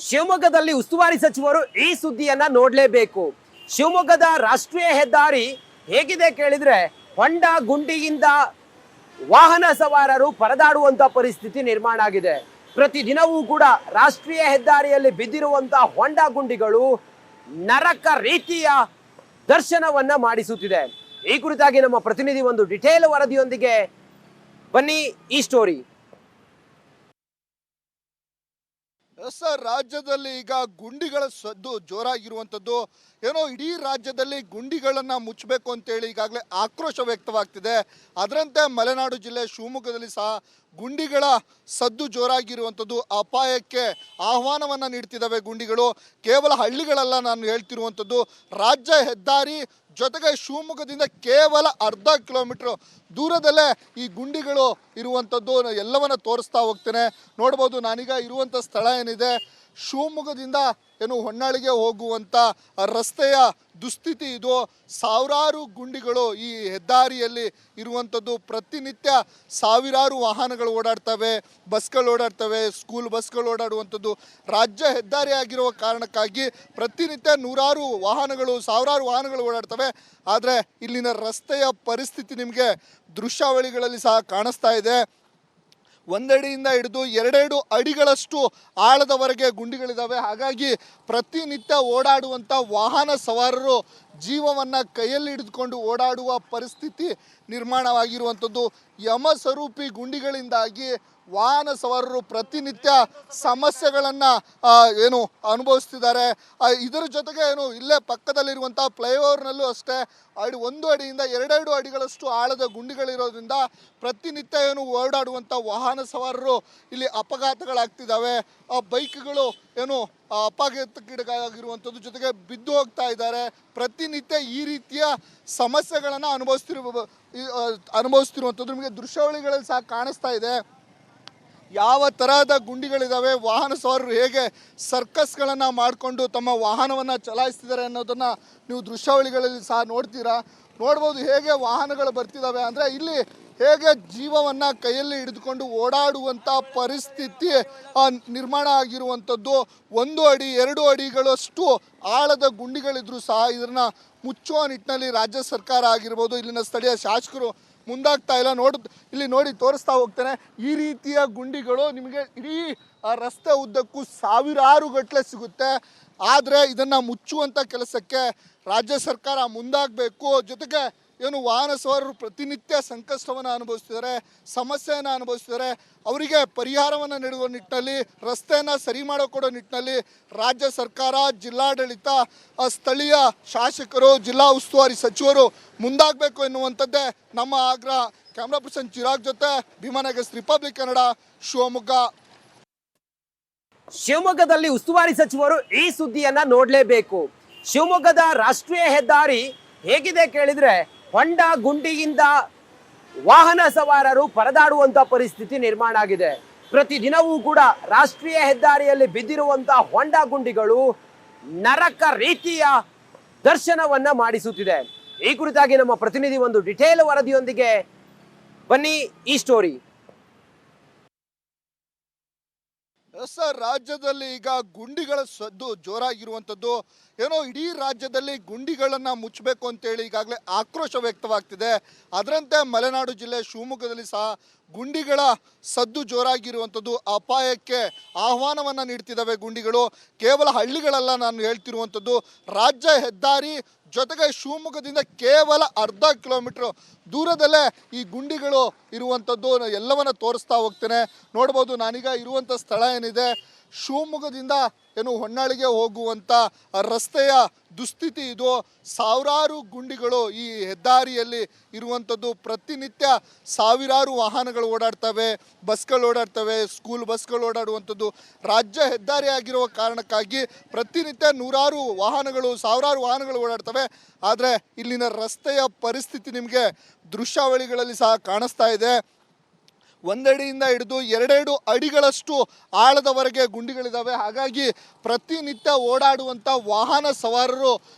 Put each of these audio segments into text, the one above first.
ಶಿವಮೊಗ್ಗದಲ್ಲಿ ಉಸ್ತುವಾರಿ ಸಚಿವರು ಈ ಸುದ್ದಿಯನ್ನ ನೋಡಲೇಬೇಕು. ಶಿವಮೊಗ್ಗದ ರಾಷ್ಟ್ರೀಯ ಹೆದ್ದಾರಿ ಹೇಗಿದೆ ಕೇಳಿದ್ರೆ ಹೊಂಡ ಗುಂಡಿಯಿಂದ ವಾಹನ ಸವಾರರು ಪರದಾಡುವಂತ ಪರಿಸ್ಥಿತಿ ನಿರ್ಮಾಣ ಆಗಿದೆ. ಪ್ರತಿದಿನವೂ ಕೂಡ ರಾಷ್ಟ್ರೀಯ ಹೆದ್ದಾರಿಯಲ್ಲಿ ಬಿದ್ದಿರುವಂತಹ ಹೊಂಡ ಗುಂಡಿಗಳು ನರಕ ರೀತಿಯ ದರ್ಶನವನ್ನ ಮಾಡಿಸುತ್ತಿದೆ. ಈ ಕುರಿತಾಗಿ ನಮ್ಮ ಪ್ರತಿನಿಧಿ ಒಂದು ಡಿಟೇಲ್ ವರದಿಯೊಂದಿಗೆ ಬನ್ನಿ ಈ ಸ್ಟೋರಿ. ಸರ್, ರಾಜ್ಯದಲ್ಲಿ ಈಗ ಗುಂಡಿಗಳ ಸದ್ದು ಜೋರಾಗಿರುವಂಥದ್ದು. ಏನೋ ಇಡೀ ರಾಜ್ಯದಲ್ಲಿ ಗುಂಡಿಗಳನ್ನು ಮುಚ್ಚಬೇಕು ಅಂತೇಳಿ ಈಗಾಗಲೇ ಆಕ್ರೋಶ ವ್ಯಕ್ತವಾಗ್ತಿದೆ. ಅದರಂತೆ ಮಲೆನಾಡು ಜಿಲ್ಲೆ ಶಿವಮೊಗ್ಗದಲ್ಲಿ ಸಹ ಗುಂಡಿಗಳ ಸದ್ದು ಜೋರಾಗಿರುವಂಥದ್ದು. ಅಪಾಯಕ್ಕೆ ಆಹ್ವಾನವನ್ನು ನೀಡ್ತಿದ್ದಾವೆ ಗುಂಡಿಗಳು. ಕೇವಲ ಹಳ್ಳಿಗಳಲ್ಲ ನಾನು ಹೇಳ್ತಿರುವಂಥದ್ದು, ರಾಜ್ಯ ಹೆದ್ದಾರಿ ಜೊತೆಗೆ ಶಿವಮೊಗ್ಗದಿಂದ ಕೇವಲ ಅರ್ಧ ಕಿಲೋಮೀಟ್ರ್ ದೂರದಲ್ಲೇ ಈ ಗುಂಡಿಗಳು ಇರುವಂಥದ್ದು. ಎಲ್ಲವನ್ನ ತೋರಿಸ್ತಾ ಹೋಗ್ತೇನೆ. ನೋಡ್ಬೋದು, ನಾನೀಗ ಇರುವಂಥ ಸ್ಥಳ ಏನಿದೆ, ಶಿವಮೊಗ್ಗದಿಂದ ಹೊನ್ನಾಳಿಗೆ ಹೋಗುವಂಥ ರಸ್ತೆಯ ದುಸ್ಥಿತಿ ಇದು. ಸಾವಿರಾರು ಗುಂಡಿಗಳು ಈ ಹೆದ್ದಾರಿಯಲ್ಲಿ ಇರುವಂಥದ್ದು. ಪ್ರತಿನಿತ್ಯ ಸಾವಿರಾರು ವಾಹನಗಳು ಓಡಾಡ್ತವೆ, ಬಸ್ಗಳು ಓಡಾಡ್ತವೆ, ಸ್ಕೂಲ್ ಬಸ್ಗಳು ಓಡಾಡುವಂಥದ್ದು. ರಾಜ್ಯ ಹೆದ್ದಾರಿ ಆಗಿರುವ ಕಾರಣಕ್ಕಾಗಿ ಪ್ರತಿನಿತ್ಯ ನೂರಾರು ವಾಹನಗಳು, ಸಾವಿರಾರು ವಾಹನಗಳು ಓಡಾಡ್ತವೆ. ಆದರೆ ಇಲ್ಲಿನ ರಸ್ತೆಯ ಪರಿಸ್ಥಿತಿ ನಿಮಗೆ ದೃಶ್ಯಾವಳಿಗಳಲ್ಲಿ ಸಹ ಕಾಣಿಸ್ತಾ ಇದೆ. ಒಂದಡಿಯಿಂದ ಹಿಡಿದು ಎರಡೆರಡು ಅಡಿಗಳಷ್ಟು ಆಳದವರೆಗೆ ಗುಂಡಿಗಳಿದ್ದಾವೆ. ಹಾಗಾಗಿ ಪ್ರತಿನಿತ್ಯ ಓಡಾಡುವಂಥ ವಾಹನ ಸವಾರರು ಜೀವವನ್ನು ಕೈಯಲ್ಲಿ ಹಿಡಿದುಕೊಂಡು ಓಡಾಡುವ ಪರಿಸ್ಥಿತಿ ನಿರ್ಮಾಣವಾಗಿರುವಂಥದ್ದು. ಯಮಸ್ವರೂಪಿ ಗುಂಡಿಗಳಿಂದಾಗಿ ವಾಹನ ಸವಾರರು ಪ್ರತಿನಿತ್ಯ ಸಮಸ್ಯೆಗಳನ್ನು ಅನುಭವಿಸ್ತಿದ್ದಾರೆ. ಇದರ ಜೊತೆಗೆ ಇಲ್ಲೇ ಪಕ್ಕದಲ್ಲಿರುವಂಥ ಫ್ಲೈಓವರ್ನಲ್ಲೂ ಅಷ್ಟೇ ಒಂದು ಅಡಿಯಿಂದ ಎರಡೆರಡು ಅಡಿಗಳಷ್ಟು ಆಳದ ಗುಂಡಿಗಳಿರೋದ್ರಿಂದ ಪ್ರತಿನಿತ್ಯ ಓಡಾಡುವಂಥ ವಾಹನ ಸವಾರರು ಇಲ್ಲಿ ಅಪಘಾತಗಳಾಗ್ತಿದ್ದಾವೆ. ಬೈಕ್ಗಳು ಅಪಘಾತಕ್ಕೀಡಾಗಿರುವಂಥದ್ದು, ಜೊತೆಗೆ ಬಿದ್ದು ಹೋಗ್ತಾ ಇದ್ದಾರೆ. ಪ್ರತಿನಿತ್ಯ ಈ ರೀತಿಯ ಸಮಸ್ಯೆಗಳನ್ನು ಅನುಭವಿಸ್ತಿರುವಂಥದ್ದು ನಿಮಗೆ ದೃಶ್ಯಾವಳಿಗಳಲ್ಲಿ ಸಹ ಕಾಣಿಸ್ತಾ ಇದೆ. ಯಾವ ತರಹದ ಗುಂಡಿಗಳಿದ್ದಾವೆ, ವಾಹನ ಸವಾರರು ಹೇಗೆ ಸರ್ಕಸ್ಗಳನ್ನು ಮಾಡಿಕೊಂಡು ತಮ್ಮ ವಾಹನವನ್ನು ಚಲಾಯಿಸ್ತಿದ್ದಾರೆ ಅನ್ನೋದನ್ನು ನೀವು ದೃಶ್ಯಾವಳಿಗಳಲ್ಲಿ ಸಹ ನೋಡ್ಬೋದು. ಹೇಗೆ ವಾಹನಗಳು ಬರ್ತಿದ್ದಾವೆ ಅಂದರೆ ಇಲ್ಲಿ ಹೇಗೆ ಜೀವವನ್ನು ಕೈಯಲ್ಲಿ ಹಿಡಿದುಕೊಂಡು ಓಡಾಡುವಂಥ ಪರಿಸ್ಥಿತಿ ನಿರ್ಮಾಣ ಆಗಿರುವಂಥದ್ದು. ಒಂದು ಅಡಿ ಎರಡು ಅಡಿಗಳಷ್ಟು ಆಳದ ಗುಂಡಿಗಳಿದ್ರೂ ಸಹ ಇದನ್ನು ಮುಚ್ಚುವ ನಿಟ್ಟಿನಲ್ಲಿ ರಾಜ್ಯ ಸರ್ಕಾರ ಆಗಿರ್ಬೋದು, ಇಲ್ಲಿನ ಸ್ಥಳೀಯ ಶಾಸಕರು ಮುಂದಾಗ್ತಾ ಇಲ್ಲ. ಇಲ್ಲಿ ನೋಡಿ ತೋರಿಸ್ತಾ ಹೋಗ್ತೇನೆ. ಈ ರೀತಿಯ ಗುಂಡಿಗಳು ನಿಮಗೆ ಇಡೀ ರಸ್ತೆ ಉದ್ದಕ್ಕೂ ಸಾವಿರಾರು ಗಟ್ಟಲೆ ಸಿಗುತ್ತೆ. ಆದರೆ ಇದನ್ನು ಮುಚ್ಚುವಂಥ ಕೆಲಸಕ್ಕೆ ರಾಜ್ಯ ಸರ್ಕಾರ ಮುಂದಾಗಬೇಕು. ಜೊತೆಗೆ ವಾಹನ ಸವಾರರು ಪ್ರತಿನಿತ್ಯ ಸಂಕಷ್ಟವನ್ನು ಅನುಭವಿಸ್ತಿದ್ದಾರೆ, ಸಮಸ್ಯೆಯನ್ನು ಅನುಭವಿಸ್ತಿದ್ದಾರೆ. ಅವರಿಗೆ ಪರಿಹಾರವನ್ನು ನೀಡುವ ನಿಟ್ಟಿನಲ್ಲಿ, ರಸ್ತೆಯನ್ನು ಸರಿ ಮಾಡಿಕೊಡೋ ನಿಟ್ಟಿನಲ್ಲಿ ರಾಜ್ಯ ಸರ್ಕಾರ, ಜಿಲ್ಲಾಡಳಿತ, ಸ್ಥಳೀಯ ಶಾಸಕರು, ಜಿಲ್ಲಾ ಉಸ್ತುವಾರಿ ಸಚಿವರು ಮುಂದಾಗಬೇಕು ಎನ್ನುವಂಥದ್ದೇ ನಮ್ಮ ಆಗ್ರಹ. ಕ್ಯಾಮ್ರಾ ಪರ್ಸನ್ ಚಿರಾಗ್ ಜೊತೆ ಭೀಮನಗಸ್, ರಿಪಬ್ಲಿಕ್ ಕನ್ನಡ, ಶಿವಮೊಗ್ಗ. ಶಿವಮೊಗ್ಗದಲ್ಲಿ ಉಸ್ತುವಾರಿ ಸಚಿವರು ಈ ಸುದ್ದಿಯನ್ನ ನೋಡಲೇಬೇಕು. ಶಿವಮೊಗ್ಗದ ರಾಷ್ಟ್ರೀಯ ಹೆದ್ದಾರಿ ಹೇಗಿದೆ ಕೇಳಿದ್ರೆ ಹೊಂಡ ಗುಂಡಿಯಿಂದ ವಾಹನ ಸವಾರರು ಪರದಾಡುವಂತ ಪರಿಸ್ಥಿತಿ ನಿರ್ಮಾಣ ಆಗಿದೆ. ಪ್ರತಿದಿನವೂ ಕೂಡ ರಾಷ್ಟ್ರೀಯ ಹೆದ್ದಾರಿಯಲ್ಲಿ ಬಿದ್ದಿರುವಂತಹ ಹೊಂಡ ಗುಂಡಿಗಳು ನರಕ ರೀತಿಯ ದರ್ಶನವನ್ನ ಮಾಡಿಸುತ್ತಿದೆ. ಈ ಕುರಿತಾಗಿ ನಮ್ಮ ಪ್ರತಿನಿಧಿ ಒಂದು ಡಿಟೇಲ್ ವರದಿಯೊಂದಿಗೆ ಬನ್ನಿ ಈ ಸ್ಟೋರಿ. ಸರ್, ರಾಜ್ಯದಲ್ಲಿ ಈಗ ಗುಂಡಿಗಳ ಸದ್ದು ಜೋರಾಗಿರುವಂಥದ್ದು. ಇಡೀ ರಾಜ್ಯದಲ್ಲಿ ಗುಂಡಿಗಳನ್ನು ಮುಚ್ಚಬೇಕು ಅಂತೇಳಿ ಈಗಾಗಲೇ ಆಕ್ರೋಶ ವ್ಯಕ್ತವಾಗ್ತಿದೆ. ಅದರಂತೆ ಮಲೆನಾಡು ಜಿಲ್ಲೆ ಶಿವಮೊಗ್ಗದಲ್ಲಿ ಸಹ ಗುಂಡಿಗಳ ಸದ್ದು ಜೋರಾಗಿರುವಂಥದ್ದು. ಅಪಾಯಕ್ಕೆ ಆಹ್ವಾನವನ್ನು ನೀಡ್ತಿದ್ದಾವೆ ಗುಂಡಿಗಳು. ಕೇವಲ ಹಳ್ಳಿಗಳಲ್ಲ ನಾನು ಹೇಳ್ತಿರುವಂಥದ್ದು, ರಾಜ್ಯ ಹೆದ್ದಾರಿ ಜೊತೆಗೆ ಶಿವಮೊಗ್ಗದಿಂದ ಕೇವಲ ಅರ್ಧ ಕಿಲೋಮೀಟ್ರ್ ದೂರದಲ್ಲೇ ಈ ಗುಂಡಿಗಳು ಇರುವಂಥದ್ದು. ಎಲ್ಲವನ್ನ ತೋರಿಸ್ತಾ ಹೋಗ್ತೇನೆ. ನೋಡ್ಬೋದು, ನಾನೀಗ ಇರುವಂಥ ಸ್ಥಳ ಏನಿದೆ, ಶಿವಮೊಗ್ಗದಿಂದ ಹೊನ್ನಾಳಿಗೆ ಹೋಗುವಂಥ ರಸ್ತೆಯ ದುಸ್ಥಿತಿ ಇದು. ಸಾವಿರಾರು ಗುಂಡಿಗಳು ಈ ಹೆದ್ದಾರಿಯಲ್ಲಿ ಇರುವಂಥದ್ದು. ಪ್ರತಿನಿತ್ಯ ಸಾವಿರಾರು ವಾಹನಗಳು ಓಡಾಡ್ತವೆ, ಬಸ್ಗಳು ಓಡಾಡ್ತವೆ, ಸ್ಕೂಲ್ ಬಸ್ಗಳು ಓಡಾಡುವಂಥದ್ದು. ರಾಜ್ಯ ಹೆದ್ದಾರಿ ಆಗಿರುವ ಕಾರಣಕ್ಕಾಗಿ ಪ್ರತಿನಿತ್ಯ ನೂರಾರು ವಾಹನಗಳು, ಸಾವಿರಾರು ವಾಹನಗಳು ಓಡಾಡ್ತವೆ. ಆದರೆ ಇಲ್ಲಿನ ರಸ್ತೆಯ ಪರಿಸ್ಥಿತಿ ನಿಮಗೆ ದೃಶ್ಯಾವಳಿಗಳಲ್ಲಿ ಸಹ ಕಾಣಿಸ್ತಾ ಇದೆ. ಒಂದಡಿಯಿಂದ ಹಿಡಿದು ಎರಡೆರಡು ಅಡಿಗಳಷ್ಟು ಆಳದವರೆಗೆ ಗುಂಡಿಗಳಿದ್ದಾವೆ. ಹಾಗಾಗಿ ಪ್ರತಿನಿತ್ಯ ಓಡಾಡುವಂಥ ವಾಹನ ಸವಾರರು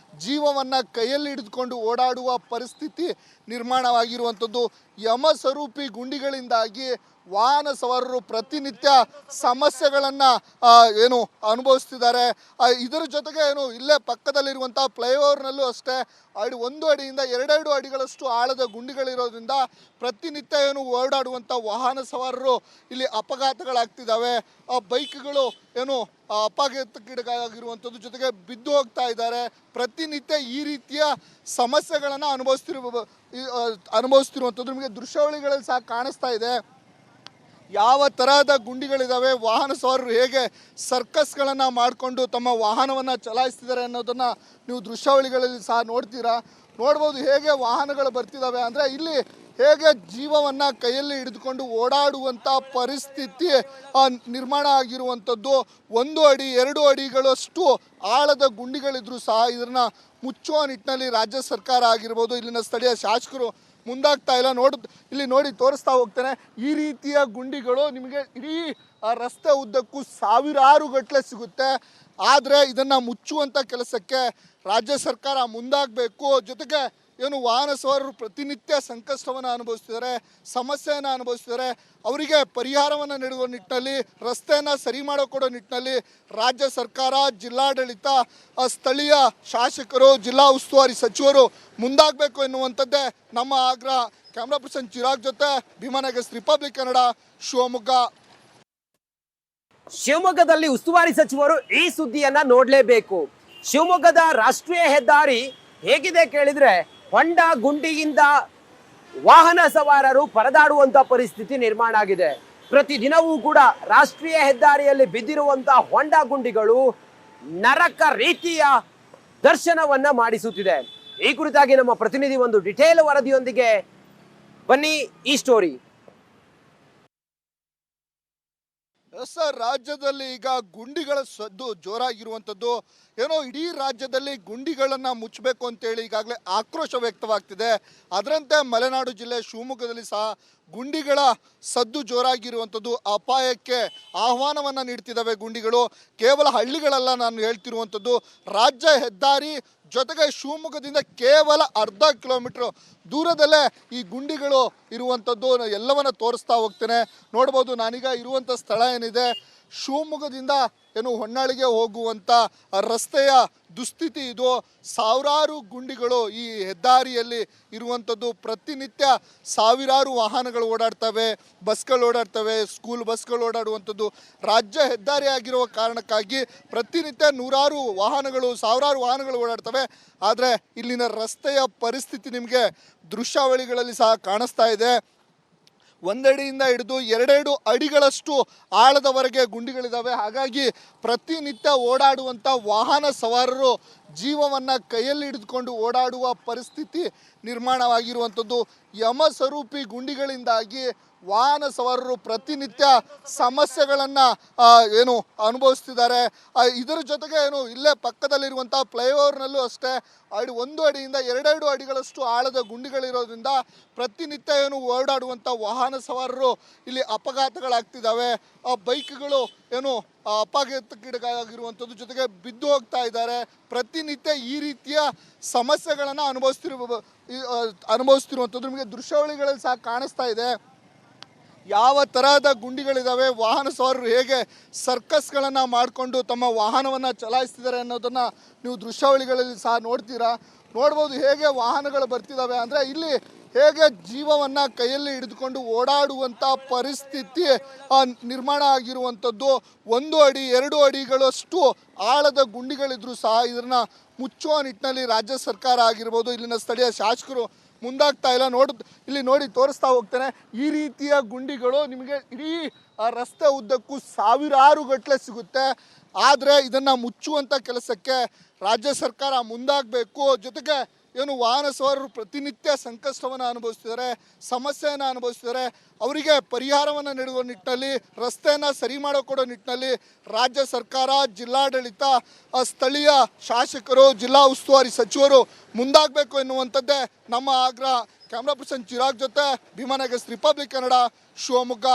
ಜೀವವನ್ನು ಕೈಯಲ್ಲಿ ಹಿಡಿದುಕೊಂಡು ಓಡಾಡುವ ಪರಿಸ್ಥಿತಿ ನಿರ್ಮಾಣವಾಗಿರುವಂಥದ್ದು. ಯಮಸ್ವರೂಪಿ ಗುಂಡಿಗಳಿಂದಾಗಿ ವಾಹನ ಸವಾರರು ಪ್ರತಿನಿತ್ಯ ಸಮಸ್ಯೆಗಳನ್ನು ಏನು ಅನುಭವಿಸ್ತಿದ್ದಾರೆ. ಇದರ ಜೊತೆಗೆ ಏನು ಇಲ್ಲೇ ಪಕ್ಕದಲ್ಲಿರುವಂಥ ಫ್ಲೈಓವರ್ನಲ್ಲೂ ಅಷ್ಟೇ ಒಂದು ಅಡಿಯಿಂದ 2 ಅಡಿಗಳಷ್ಟು ಆಳದ ಗುಂಡಿಗಳಿರೋದ್ರಿಂದ ಪ್ರತಿನಿತ್ಯ ಏನು ಓಡಾಡುವಂಥ ವಾಹನ ಸವಾರರು ಇಲ್ಲಿ ಅಪಘಾತಗಳಾಗ್ತಿದ್ದಾವೆ. ಬೈಕ್ಗಳು ಏನು ಅಪಘಾತಕ್ಕೀಡಾಗಿರುವಂಥದ್ದು, ಜೊತೆಗೆ ಬಿದ್ದು ಹೋಗ್ತಾ ಇದ್ದಾರೆ. ಪ್ರತಿನಿತ್ಯ ಈ ರೀತಿಯ ಸಮಸ್ಯೆಗಳನ್ನು ಅನುಭವಿಸ್ತಿರುವಂಥದ್ದು ನಿಮಗೆ ದೃಶ್ಯಾವಳಿಗಳಲ್ಲಿ ಸಹ ಕಾಣಿಸ್ತಾ ಇದೆ. ಯಾವ ತರಹದ ಗುಂಡಿಗಳಿದ್ದಾವೆ, ವಾಹನ ಸವಾರರು ಹೇಗೆ ಸರ್ಕಸ್ಗಳನ್ನು ಮಾಡಿಕೊಂಡು ತಮ್ಮ ವಾಹನವನ್ನು ಚಲಾಯಿಸ್ತಿದ್ದಾರೆ ಅನ್ನೋದನ್ನು ನೀವು ದೃಶ್ಯಾವಳಿಗಳಲ್ಲಿ ಸಹ ನೋಡ್ಬೋದು. ಹೇಗೆ ವಾಹನಗಳು ಬರ್ತಿದ್ದಾವೆ ಅಂದರೆ ಇಲ್ಲಿ ಹೇಗೆ ಜೀವವನ್ನು ಕೈಯಲ್ಲಿ ಹಿಡಿದುಕೊಂಡು ಓಡಾಡುವಂಥ ಪರಿಸ್ಥಿತಿ ನಿರ್ಮಾಣ ಆಗಿರುವಂಥದ್ದು. 1 ಅಡಿ 2 ಅಡಿಗಳಷ್ಟು ಆಳದ ಗುಂಡಿಗಳಿದ್ರೂ ಸಹ ಇದನ್ನು ಮುಚ್ಚುವ ನಿಟ್ಟಿನಲ್ಲಿ ರಾಜ್ಯ ಸರ್ಕಾರ ಆಗಿರ್ಬೋದು, ಇಲ್ಲಿನ ಸ್ಥಳೀಯ ಶಾಸಕರು ಮುಂದಾಗ್ತಾ ಇಲ್ಲ. ಇಲ್ಲಿ ನೋಡಿ ತೋರಿಸ್ತಾ ಹೋಗ್ತೇನೆ. ಈ ರೀತಿಯ ಗುಂಡಿಗಳು ನಿಮಗೆ ಇಡೀ ರಸ್ತೆ ಉದ್ದಕ್ಕೂ ಸಾವಿರಾರು ಗಟ್ಟಲೆ ಸಿಗುತ್ತೆ. ಆದರೆ ಇದನ್ನು ಮುಚ್ಚುವಂಥ ಕೆಲಸಕ್ಕೆ ರಾಜ್ಯ ಸರ್ಕಾರ ಮುಂದಾಗಬೇಕು. ಜೊತೆಗೆ ಏನು ವಾಹನ ಸವಾರರು ಪ್ರತಿನಿತ್ಯ ಸಂಕಷ್ಟವನ್ನು ಅನುಭವಿಸ್ತಿದ್ದಾರೆ, ಸಮಸ್ಯೆಯನ್ನು ಅನುಭವಿಸ್ತಿದ್ದಾರೆ. ಅವರಿಗೆ ಪರಿಹಾರವನ್ನು ನೀಡುವ ನಿಟ್ಟಿನಲ್ಲಿ, ರಸ್ತೆಯನ್ನು ಸರಿ ಮಾಡಿಕೊಡೋ ನಿಟ್ಟಿನಲ್ಲಿ ರಾಜ್ಯ ಸರ್ಕಾರ, ಜಿಲ್ಲಾಡಳಿತ, ಸ್ಥಳೀಯ ಶಾಸಕರು, ಜಿಲ್ಲಾ ಉಸ್ತುವಾರಿ ಸಚಿವರು ಮುಂದಾಗಬೇಕು ಎನ್ನುವಂಥದ್ದೇ ನಮ್ಮ ಆಗ್ರಹ. ಕ್ಯಾಮ್ರಾ ಪರ್ಸನ್ ಚಿರಾಗ್ ಜೊತೆ ಭೀಮಾನಗರ್ ರಿಪಬ್ಲಿಕ್ ಕನ್ನಡ, ಶಿವಮೊಗ್ಗ. ಶಿವಮೊಗ್ಗದಲ್ಲಿ ಉಸ್ತುವಾರಿ ಸಚಿವರು ಈ ಸುದ್ದಿಯನ್ನ ನೋಡಲೇಬೇಕು. ಶಿವಮೊಗ್ಗದ ರಾಷ್ಟ್ರೀಯ ಹೆದ್ದಾರಿ ಹೇಗಿದೆ ಕೇಳಿದ್ರೆ ಹೊಂಡ ಗುಂಡಿಯಿಂದ ವಾಹನ ಸವಾರರು ಪರದಾಡುವಂತ ಪರಿಸ್ಥಿತಿ ನಿರ್ಮಾಣ ಆಗಿದೆ. ಪ್ರತಿದಿನವೂ ಕೂಡ ರಾಷ್ಟ್ರೀಯ ಹೆದ್ದಾರಿಯಲ್ಲಿ ಬಿದ್ದಿರುವಂತಹ ಹೊಂಡ ಗುಂಡಿಗಳು ನರಕ ರೀತಿಯ ದರ್ಶನವನ್ನ ಮಾಡಿಸುತ್ತಿದೆ. ಈ ಕುರಿತಾಗಿ ನಮ್ಮ ಪ್ರತಿನಿಧಿ ಒಂದು ಡಿಟೇಲ್ ವರದಿಯೊಂದಿಗೆ ಬನ್ನಿ ಈ ಸ್ಟೋರಿ. ಸರ್, ರಾಜ್ಯದಲ್ಲಿ ಈಗ ಗುಂಡಿಗಳ ಸದ್ದು ಜೋರಾಗಿರುವಂಥದ್ದು. ಏನೋ ಇಡೀ ರಾಜ್ಯದಲ್ಲಿ ಗುಂಡಿಗಳನ್ನು ಮುಚ್ಚಬೇಕು ಅಂತೇಳಿ ಈಗಾಗಲೇ ಆಕ್ರೋಶ ವ್ಯಕ್ತವಾಗ್ತಿದೆ. ಅದರಂತೆ ಮಲೆನಾಡು ಜಿಲ್ಲೆ ಶಿವಮೊಗ್ಗದಲ್ಲಿ ಸಹ ಗುಂಡಿಗಳ ಸದ್ದು ಜೋರಾಗಿರುವಂಥದ್ದು. ಅಪಾಯಕ್ಕೆ ಆಹ್ವಾನವನ್ನು ನೀಡ್ತಿದ್ದಾವೆ ಗುಂಡಿಗಳು. ಕೇವಲ ಹಳ್ಳಿಗಳಲ್ಲ ನಾನು ಹೇಳ್ತಿರುವಂಥದ್ದು, ರಾಜ್ಯ ಹೆದ್ದಾರಿ ಜೊತೆಗೆ ಶಿವಮೊಗ್ಗದಿಂದ ಕೇವಲ ಅರ್ಧ ಕಿಲೋಮೀಟ್ರ್ ದೂರದಲ್ಲೇ ಈ ಗುಂಡಿಗಳು ಇರುವಂಥದ್ದು. ಎಲ್ಲವನ್ನ ತೋರಿಸ್ತಾ ಹೋಗ್ತೇನೆ. ನೋಡ್ಬೋದು, ನಾನೀಗ ಇರುವಂಥ ಸ್ಥಳ ಏನಿದೆ, ಶಿವಮೊಗ್ಗದಿಂದ ಏನು ಹೊನ್ನಾಳಿಗೆ ಹೋಗುವಂಥ ರಸ್ತೆಯ ದುಸ್ಥಿತಿ ಇದು. ಸಾವಿರಾರು ಗುಂಡಿಗಳು ಈ ಹೆದ್ದಾರಿಯಲ್ಲಿ ಇರುವಂಥದ್ದು. ಪ್ರತಿನಿತ್ಯ ಸಾವಿರಾರು ವಾಹನಗಳು ಓಡಾಡ್ತವೆ, ಬಸ್ಗಳು ಓಡಾಡ್ತವೆ, ಸ್ಕೂಲ್ ಬಸ್ಗಳು ಓಡಾಡುವಂಥದ್ದು. ರಾಜ್ಯ ಹೆದ್ದಾರಿ ಆಗಿರುವ ಕಾರಣಕ್ಕಾಗಿ ಪ್ರತಿನಿತ್ಯ ನೂರಾರು ವಾಹನಗಳು, ಸಾವಿರಾರು ವಾಹನಗಳು ಓಡಾಡ್ತವೆ. ಆದರೆ ಇಲ್ಲಿನ ರಸ್ತೆಯ ಪರಿಸ್ಥಿತಿ ನಿಮಗೆ ದೃಶ್ಯಾವಳಿಗಳಲ್ಲಿ ಸಹ ಕಾಣಿಸ್ತಾ ಇದೆ. 1 ಅಡಿಯಿಂದ ಹಿಡಿದು 2 ಅಡಿಗಳಷ್ಟು ಆಳದವರೆಗೆ ಗುಂಡಿಗಳಿದ್ದಾವೆ. ಹಾಗಾಗಿ ಪ್ರತಿನಿತ್ಯ ಓಡಾಡುವಂಥ ವಾಹನ ಸವಾರರು ಜೀವವನ್ನು ಕೈಯಲ್ಲಿ ಹಿಡಿದುಕೊಂಡು ಓಡಾಡುವ ಪರಿಸ್ಥಿತಿ ನಿರ್ಮಾಣವಾಗಿರುವಂಥದ್ದು. ಯಮಸ್ವರೂಪಿ ಗುಂಡಿಗಳಿಂದಾಗಿ ವಾಹನ ಸವಾರರು ಪ್ರತಿನಿತ್ಯ ಸಮಸ್ಯೆಗಳನ್ನು ಏನು ಅನುಭವಿಸ್ತಿದ್ದಾರೆ. ಇದರ ಜೊತೆಗೆ ಏನು ಇಲ್ಲೇ ಪಕ್ಕದಲ್ಲಿರುವಂಥ ಫ್ಲೈಓವರ್ನಲ್ಲೂ ಅಷ್ಟೇ 1 ಅಡಿಯಿಂದ 2 ಅಡಿಗಳಷ್ಟು ಆಳದ ಗುಂಡಿಗಳಿರೋದ್ರಿಂದ ಪ್ರತಿನಿತ್ಯ ಏನು ಓಡಾಡುವಂಥ ವಾಹನ ಸವಾರರು ಇಲ್ಲಿ ಅಪಘಾತಗಳಾಗ್ತಿದ್ದಾವೆ. ಬೈಕ್ಗಳು ಏನು ಅಪಘಾತಕ್ಕೀಡಾಗಿರುವಂಥದ್ದು, ಜೊತೆಗೆ ಬಿದ್ದು ಹೋಗ್ತಾ ಇದ್ದಾರೆ. ಪ್ರತಿನಿತ್ಯ ಈ ರೀತಿಯ ಸಮಸ್ಯೆಗಳನ್ನು ಅನುಭವಿಸ್ತಿರುವಂಥದ್ದು ನಿಮಗೆ ದೃಶ್ಯಾವಳಿಗಳಲ್ಲಿ ಸಹ ಕಾಣಿಸ್ತಾ ಇದೆ. ಯಾವ ತರಹದ ಗುಂಡಿಗಳಿದ್ದಾವೆ, ವಾಹನ ಸವಾರರು ಹೇಗೆ ಸರ್ಕಸ್ಗಳನ್ನು ಮಾಡಿಕೊಂಡು ತಮ್ಮ ವಾಹನವನ್ನು ಚಲಾಯಿಸ್ತಿದ್ದಾರೆ ಅನ್ನೋದನ್ನು ನೀವು ದೃಶ್ಯಾವಳಿಗಳಲ್ಲಿ ಸಹ ನೋಡ್ಬೋದು. ಹೇಗೆ ವಾಹನಗಳು ಬರ್ತಿದ್ದಾವೆ ಅಂದರೆ ಇಲ್ಲಿ ಹೇಗೆ ಜೀವವನ್ನು ಕೈಯಲ್ಲಿ ಹಿಡಿದುಕೊಂಡು ಓಡಾಡುವಂಥ ಪರಿಸ್ಥಿತಿ ನಿರ್ಮಾಣ ಆಗಿರುವಂಥದ್ದು. 1 ಅಡಿ 2 ಅಡಿಗಳಷ್ಟು ಆಳದ ಗುಂಡಿಗಳಿದ್ರೂ ಸಹ ಇದನ್ನು ಮುಚ್ಚುವ ನಿಟ್ಟಿನಲ್ಲಿ ರಾಜ್ಯ ಸರ್ಕಾರ ಆಗಿರ್ಬೋದು, ಇಲ್ಲಿನ ಸ್ಥಳೀಯ ಶಾಸಕರು ಮುಂದಾಗ್ತಾ ಇಲ್ಲ. ಇಲ್ಲಿ ನೋಡಿ ತೋರಿಸ್ತಾ ಹೋಗ್ತೇನೆ. ಈ ರೀತಿಯ ಗುಂಡಿಗಳು ನಿಮಗೆ ಇಡೀ ರಸ್ತೆ ಉದ್ದಕ್ಕೂ ಸಾವಿರಾರು ಗಟ್ಟಲೆ ಸಿಗುತ್ತೆ. ಆದರೆ ಇದನ್ನು ಮುಚ್ಚುವಂಥ ಕೆಲಸಕ್ಕೆ ರಾಜ್ಯ ಸರ್ಕಾರ ಮುಂದಾಗಬೇಕು. ಜೊತೆಗೆ ಏನು ವಾಹನ ಸವಾರರು ಪ್ರತಿನಿತ್ಯ ಸಂಕಷ್ಟವನ್ನು ಅನುಭವಿಸ್ತಿದ್ದಾರೆ, ಸಮಸ್ಯೆಯನ್ನು ಅನುಭವಿಸ್ತಿದ್ದಾರೆ. ಅವರಿಗೆ ಪರಿಹಾರವನ್ನು ನೀಡುವ ನಿಟ್ಟಿನಲ್ಲಿ, ರಸ್ತೆಯನ್ನು ಸರಿ ಮಾಡಿಕೊಡೋ ನಿಟ್ಟಿನಲ್ಲಿ ರಾಜ್ಯ ಸರ್ಕಾರ, ಜಿಲ್ಲಾಡಳಿತ, ಸ್ಥಳೀಯ ಶಾಸಕರು, ಜಿಲ್ಲಾ ಉಸ್ತುವಾರಿ ಸಚಿವರು ಮುಂದಾಗಬೇಕು ಎನ್ನುವಂಥದ್ದೇ ನಮ್ಮ ಆಗ್ರಹ. ಕ್ಯಾಮ್ರಾ ಪರ್ಸನ್ ಚಿರಾಗ್ ಜೊತೆ ಭೀಮಾನಗರ್ ರಿಪಬ್ಲಿಕ್ ಕನ್ನಡ, ಶಿವಮೊಗ್ಗ.